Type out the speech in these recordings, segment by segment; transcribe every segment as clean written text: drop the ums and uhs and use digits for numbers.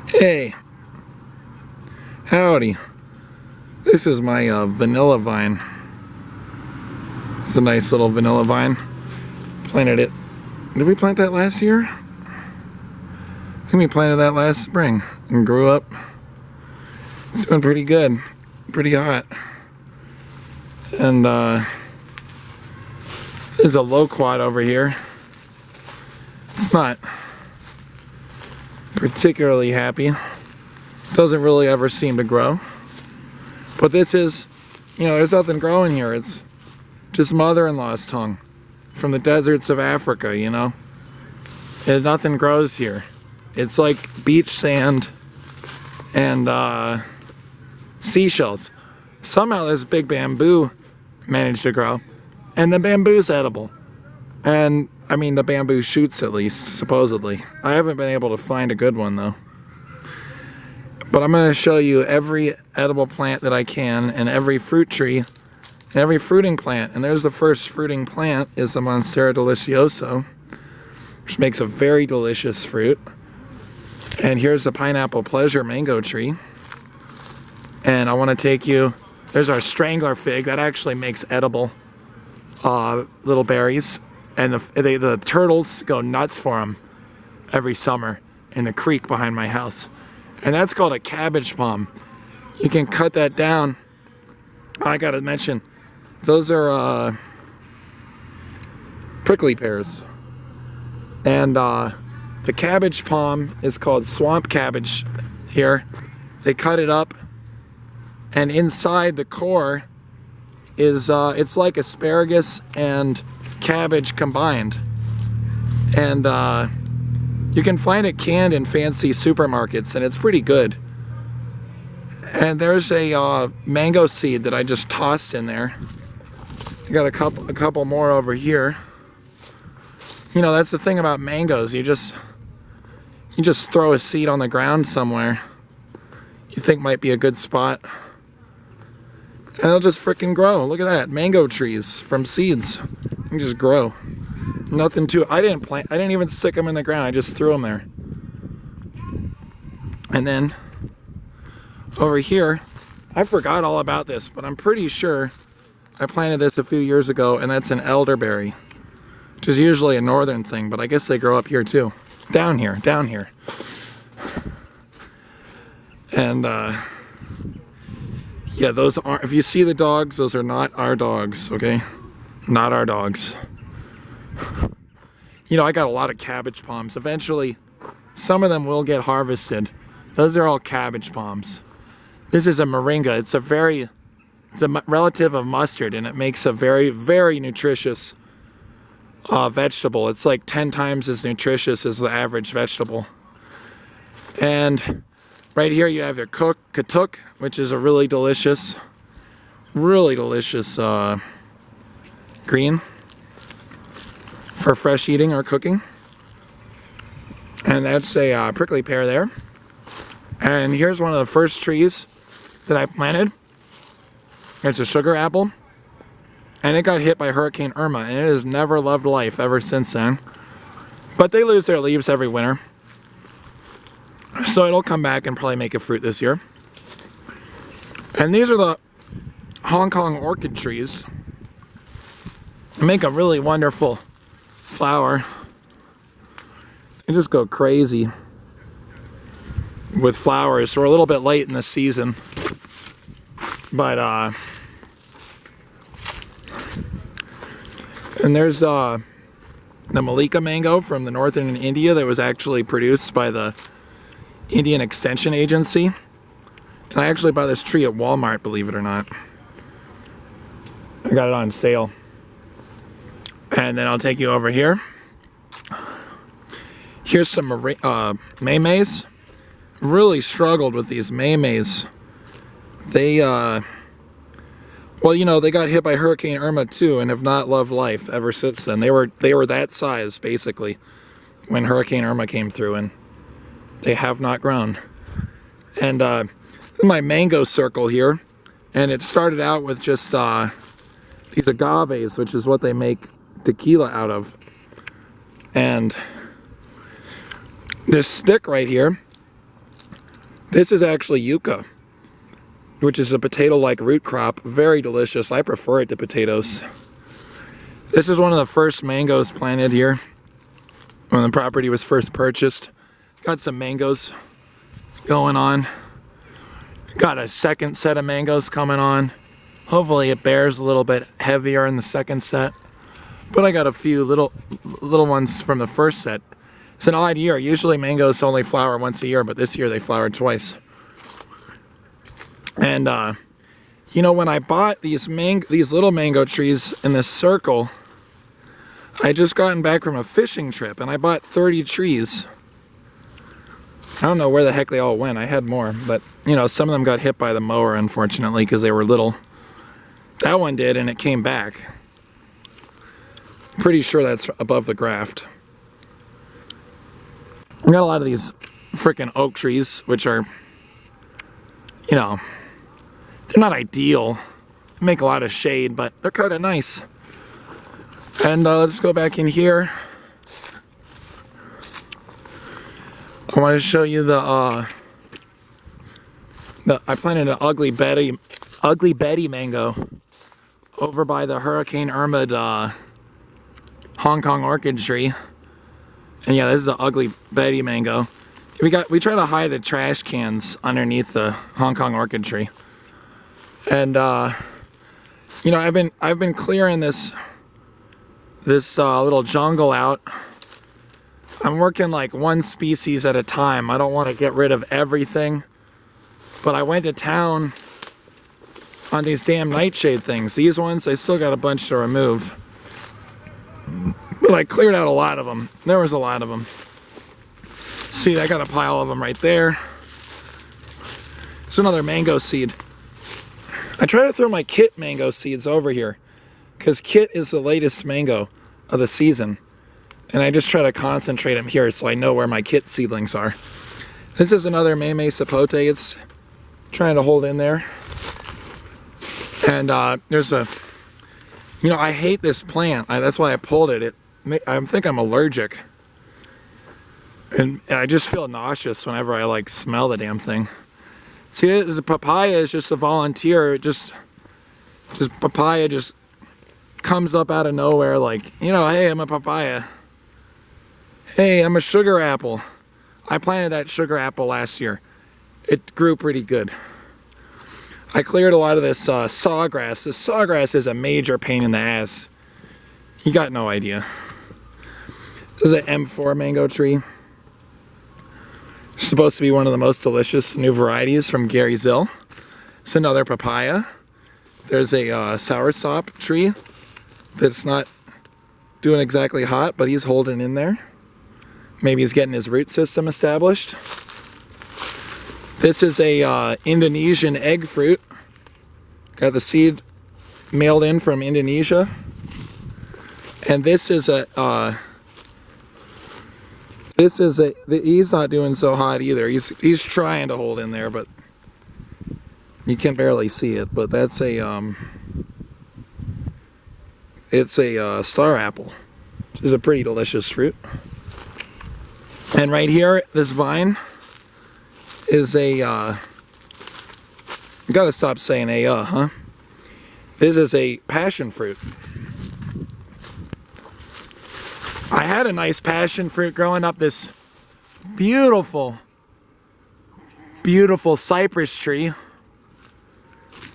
Hey, howdy. This is my vanilla vine. It's a nice little vanilla vine. Planted it. Did we plant that last year? I think we planted that last spring and grew up. It's doing pretty good. Pretty hot. And there's a loquat over here. It's not particularly happy. Doesn't really ever seem to grow. But this is, there's nothing growing here. It's just mother-in-law's tongue from the deserts of Africa, And nothing grows here. It's like beach sand and seashells. Somehow this big bamboo managed to grow. And the bamboo's edible. And, the bamboo shoots at least, supposedly. I haven't been able to find a good one, though. But I'm going to show you every edible plant that I can, and every fruit tree, and every fruiting plant. And there's the first fruiting plant, is the Monstera delicioso, which makes a very delicious fruit. And here's the pineapple pleasure mango tree. And I want to take you, there's our strangler fig, that actually makes edible little berries. And the turtles go nuts for them every summer in the creek behind my house. And that's called a cabbage palm. You can cut that down. I gotta mention, those are prickly pears. And the cabbage palm is called swamp cabbage here. They cut it up, and inside the core is it's like asparagus and cabbage combined. And you can find it canned in fancy supermarkets, and it's pretty good. And there's a mango seed that I just tossed in there. I got a couple more over here. That's the thing about mangoes. You just throw a seed on the ground somewhere you think might be a good spot, and it'll just frickin' grow. Look at that, mango trees from seeds. They just grow. Nothing to it. I didn't even stick them in the ground. I just threw them there. And then over here, I forgot all about this, but I'm pretty sure I planted this a few years ago, and that's an elderberry, which is usually a northern thing, but I guess they grow up here too. Down here. And yeah, those are, if you see the dogs, those are not our dogs, okay? Not our dogs. I got a lot of cabbage palms. Eventually, some of them will get harvested. Those are all cabbage palms. This is a moringa. It's a relative of mustard, and it makes a very, very nutritious vegetable. It's like 10 times as nutritious as the average vegetable. And right here you have your katuk, which is a really delicious green for fresh eating or cooking. And that's a prickly pear there. And here's one of the first trees that I planted. It's a sugar apple. And it got hit by Hurricane Irma, and it has never loved life ever since then. But they lose their leaves every winter. So it'll come back and probably make a fruit this year. And these are the Hong Kong orchid trees. They make a really wonderful flower. They just go crazy with flowers. So we're a little bit late in the season. But and there's the Malika mango from the northern India that was actually produced by the Indian Extension Agency. And I actually bought this tree at Walmart, believe it or not. I got it on sale. And then I'll take you over here. Here's some maymays. Really struggled with these maymays. They they got hit by Hurricane Irma too, and have not loved life ever since then. They were that size basically when Hurricane Irma came through, and they have not grown. And this is my mango circle here, and it started out with just these agaves, which is what they make tequila out of. And this stick right here This is actually yucca, which is a potato-like root crop. Very delicious. I prefer it to potatoes. This is one of the first mangoes planted here when the property was first purchased. Got some mangoes going on. Got a second set of mangoes coming on. Hopefully it bears a little bit heavier in the second set. But I got a few little ones from the first set. It's an odd year. Usually mangoes only flower once a year, but this year they flowered twice. And you know, when I bought these little mango trees in this circle, I just gotten back from a fishing trip and I bought 30 trees. I don't know where the heck they all went. I had more, but you know, some of them got hit by the mower, unfortunately, because they were little. That one did, and it came back. Pretty sure that's above the graft. We got a lot of these frickin' oak trees, which are, you know, they're not ideal. They make a lot of shade, but they're kind of nice. And let's go back in here. I want to show you I planted an ugly Betty mango over by the Hurricane Irma Hong Kong orchid tree. And yeah, this is an ugly Betty mango. We try to hide the trash cans underneath the Hong Kong orchid tree. And you know, I've been clearing this little jungle out. I'm working like one species at a time. I don't want to get rid of everything. But I went to town on these damn nightshade things. These ones, I still got a bunch to remove. But I cleared out a lot of them. There was a lot of them. See, I got a pile of them right there. There's another mango seed. I try to throw my Kit mango seeds over here, because Kit is the latest mango of the season. And I just try to concentrate them here so I know where my Kit seedlings are. This is another Meme sapote. It's trying to hold in there. And there's a, you know, I hate this plant. That's why I pulled it. I think I'm allergic. And I just feel nauseous whenever I like smell the damn thing. See, the papaya is just a volunteer. Just papaya just comes up out of nowhere like, you know, hey, I'm a papaya. Hey, I'm a sugar apple. I planted that sugar apple last year. It grew pretty good. I cleared a lot of this sawgrass. This sawgrass is a major pain in the ass. You got no idea. This is an M4 mango tree. It's supposed to be one of the most delicious new varieties from Gary Zill. It's another papaya. There's a soursop tree that's not doing exactly hot, but he's holding in there. Maybe he's getting his root system established. This is a Indonesian egg fruit. Got the seed mailed in from Indonesia. And this is he's not doing so hot either. He's trying to hold in there, but you can barely see it. But that's it's a star apple, which is a pretty delicious fruit. And right here, this vine is a, you gotta stop saying huh? This is a passion fruit. I had a nice passion fruit growing up this beautiful, beautiful cypress tree.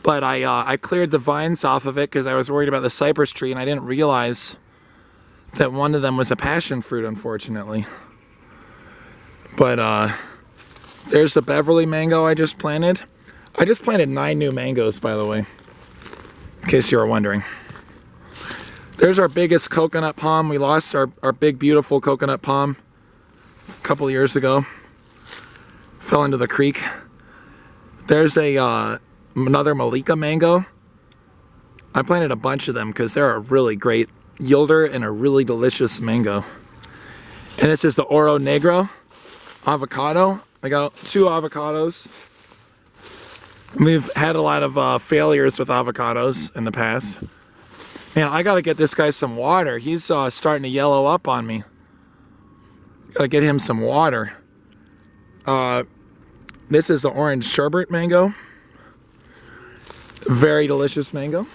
But I cleared the vines off of it because I was worried about the cypress tree, and I didn't realize that one of them was a passion fruit, unfortunately. But there's the Beverly mango I just planted. I just planted 9 new mangoes, by the way, in case you were wondering. There's our biggest coconut palm. We lost our big, beautiful coconut palm a couple years ago. Fell into the creek. There's another Malika mango. I planted a bunch of them because they're a really great yielder and a really delicious mango. And this is the Oro Negro avocado. I got 2 avocados. We've had a lot of failures with avocados in the past. Man, I gotta get this guy some water. He's starting to yellow up on me. Gotta get him some water. This is the orange sherbet mango. Very delicious mango.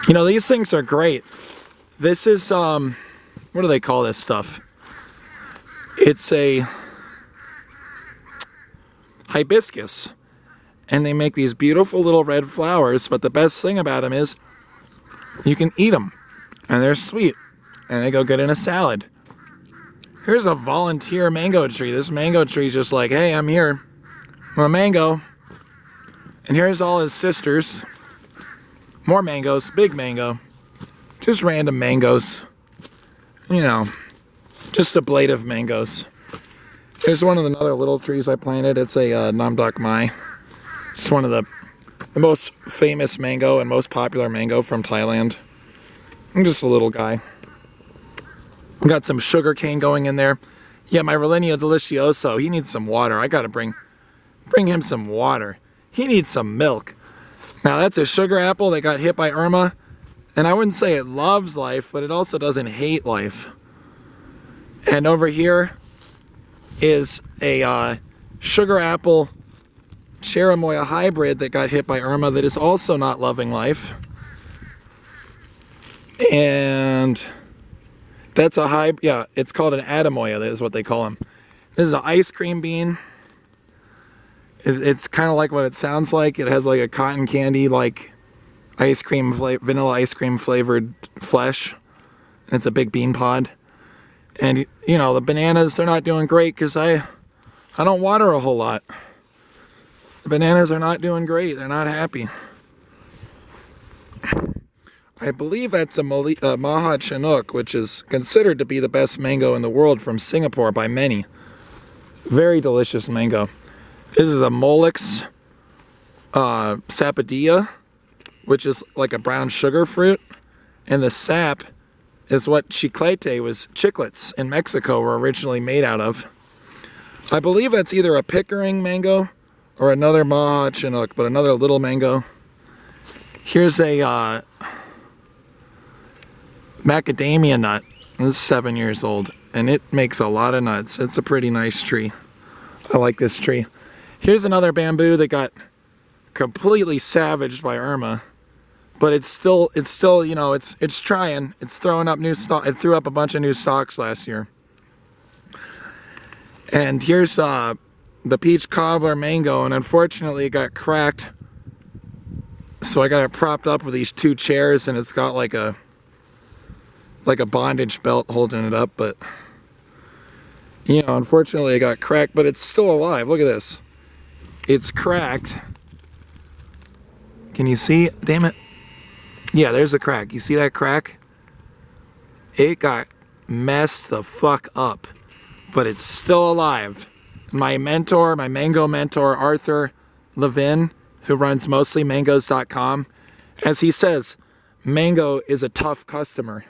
You know, these things are great. This is, what do they call this stuff? It's a hibiscus. And they make these beautiful little red flowers, but the best thing about them is you can eat them. And they're sweet. And they go good in a salad. Here's a volunteer mango tree. This mango tree is just like, hey, I'm here. I'm a mango. And here's all his sisters. More mangoes, big mango. Just random mangoes. You know, just a blade of mangoes. Here's one of the other little trees I planted. It's a Namdak Mai. It's one of the most famous mango and most popular mango from Thailand. I'm just a little guy. Got some sugar cane going in there. Yeah, my Rolinio Delicioso, he needs some water. I gotta bring him some water. He needs some milk. Now that's a sugar apple that got hit by Irma. And I wouldn't say it loves life, but it also doesn't hate life. And over here is a sugar apple Cherimoya hybrid that got hit by Irma that is also not loving life. And that's a yeah, it's called an Adamoya, that is what they call them. This is an ice cream bean. It's kind of like what it sounds like. It has like a cotton candy, like ice cream, vanilla ice cream flavored flesh. And it's a big bean pod. And, you know, the bananas, they're not doing great because I don't water a whole lot. The bananas are not doing great. They're not happy. I believe that's a Maha Chinook, which is considered to be the best mango in the world from Singapore by many. Very delicious mango. This is a Mulch sapadilla, which is like a brown sugar fruit. And the sap is what chiclets in Mexico were originally made out of. I believe that's either a Pickering mango or another Maha Chinook, but another little mango. Here's a macadamia nut. This is 7 years old, and it makes a lot of nuts. It's a pretty nice tree. I like this tree. Here's another bamboo that got completely savaged by Irma, but it's still, you know, it's trying. It's throwing up new stock. It threw up a bunch of new stalks last year. And here's the peach cobbler mango, and unfortunately it got cracked. So I got it propped up with these two chairs, and it's got like a bondage belt holding it up, but you know, unfortunately it got cracked, but it's still alive. Look at this. It's cracked. Can you see? Damn it. Yeah, there's a crack. You see that crack? It got messed the fuck up, but it's still alive. My mentor, my mango mentor, Arthur Levin, who runs mostlymangoes.com, as he says, mango is a tough customer.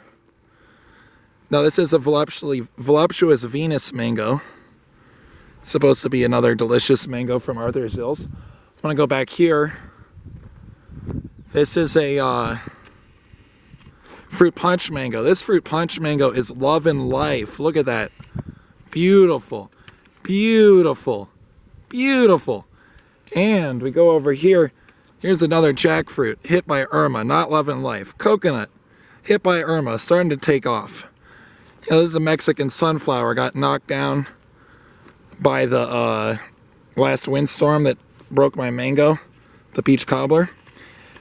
Now this is a voluptuous Venus mango. It's supposed to be another delicious mango from Arthur's Hills. I'm gonna go back here. This is a fruit punch mango. This fruit punch mango is love and life. Look at that. Beautiful, beautiful, beautiful. And we go over here. Here's another jackfruit hit by Irma, not love and life. Coconut hit by Irma, starting to take off. You know, this is a Mexican sunflower, got knocked down by the last windstorm that broke my mango, the peach cobbler.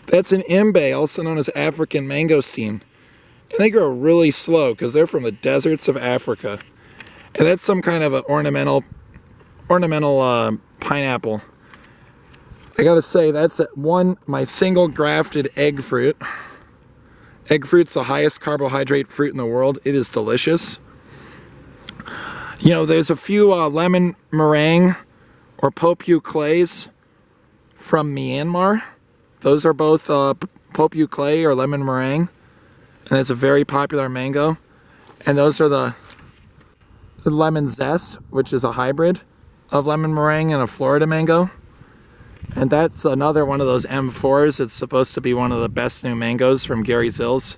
That's an imbe, also known as African mangosteen. And they grow really slow because they're from the deserts of Africa. And that's some kind of an ornamental pineapple. I gotta say, that's my single grafted egg fruit. Egg fruit's the highest carbohydrate fruit in the world. It is delicious. You know, there's a few lemon meringue or Popieu clays from Myanmar. Those are both Popieu clay or lemon meringue. And it's a very popular mango. And those are the lemon zest, which is a hybrid of lemon meringue and a Florida mango. And that's another one of those M4s. It's supposed to be one of the best new mangoes from Gary Zill's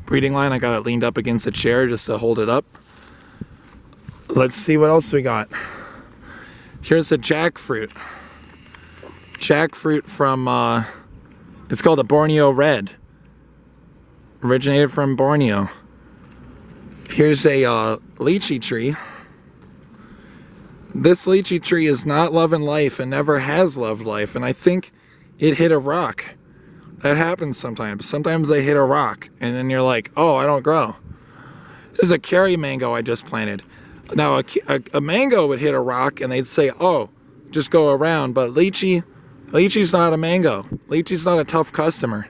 breeding line. I got it leaned up against a chair just to hold it up. Let's see what else we got. Here's a jackfruit. Jackfruit from, it's called a Borneo Red. Originated from Borneo. Here's a lychee tree. This lychee tree is not loving life and never has loved life, and I think it hit a rock. That happens sometimes. Sometimes they hit a rock, and then you're like, oh, I don't grow. This is a cherry mango I just planted. Now, a mango would hit a rock, and they'd say, oh, just go around, but lychee's not a mango. Lychee's not a tough customer.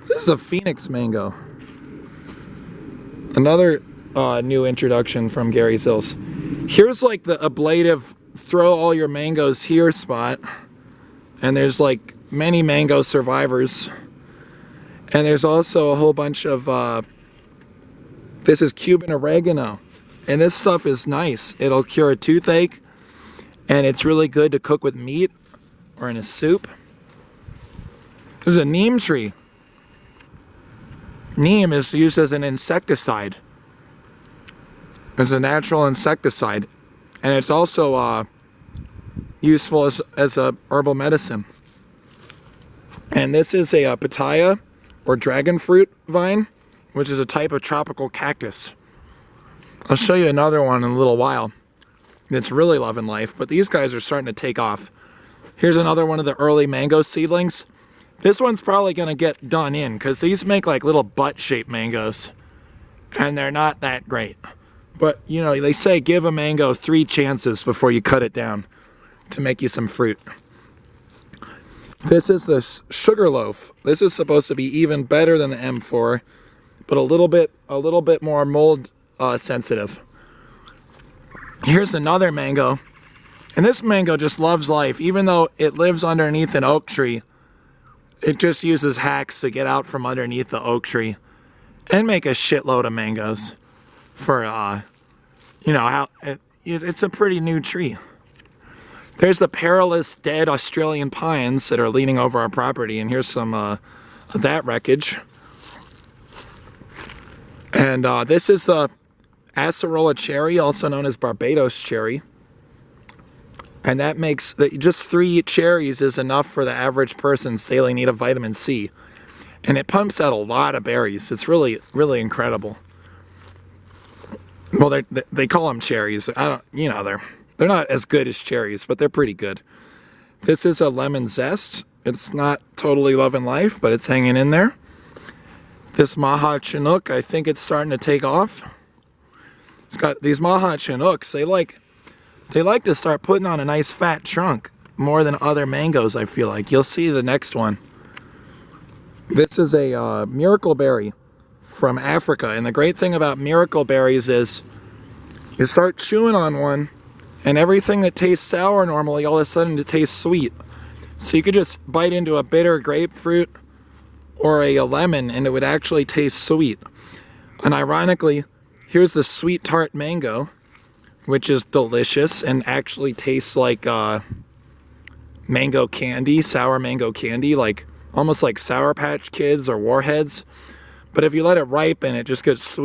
This is a Phoenix mango. Another new introduction from Gary's Hills. Here's like the ablative throw all your mangoes here spot. And there's like many mango survivors. And there's also a whole bunch of, this is Cuban oregano. And this stuff is nice. It'll cure a toothache. And it's really good to cook with meat or in a soup. There's a neem tree. Neem is used as an insecticide. It's a natural insecticide. And it's also useful as a herbal medicine. And this is a pitaya or dragon fruit vine, which is a type of tropical cactus. I'll show you another one in a little while. It's really loving life, but these guys are starting to take off. Here's another one of the early mango seedlings. This one's probably going to get done in because these make like little butt-shaped mangoes. And they're not that great. But, you know, they say give a mango 3 chances before you cut it down to make you some fruit. This is the sugarloaf. This is supposed to be even better than the M4, but a little bit more mold sensitive. Here's another mango. And this mango just loves life. Even though it lives underneath an oak tree, it just uses hacks to get out from underneath the oak tree and make a shitload of mangoes for, you know, how it's a pretty new tree. There's the perilous dead Australian pines that are leaning over our property, and here's some of that wreckage. And this is the acerola cherry, also known as Barbados cherry. And that makes, just 3 cherries is enough for the average person's daily need of vitamin C. And it pumps out a lot of berries. It's really, really incredible. Well, they call them cherries. You know, they're not as good as cherries, but they're pretty good. This is a lemon zest. It's not totally loving life, but it's hanging in there. This Maha Chinook, I think it's starting to take off. It's got these Maha Chinooks. They like to start putting on a nice fat trunk more than other mangoes, I feel like. You'll see the next one. This is a miracle berry from Africa. And the great thing about miracle berries is you start chewing on one and everything that tastes sour normally, all of a sudden it tastes sweet. So you could just bite into a bitter grapefruit or a lemon and it would actually taste sweet. And ironically, here's the sweet tart mango, which is delicious and actually tastes like mango candy, sour mango candy, like almost like Sour Patch Kids or Warheads. But if you let it ripen, it just gets sweet.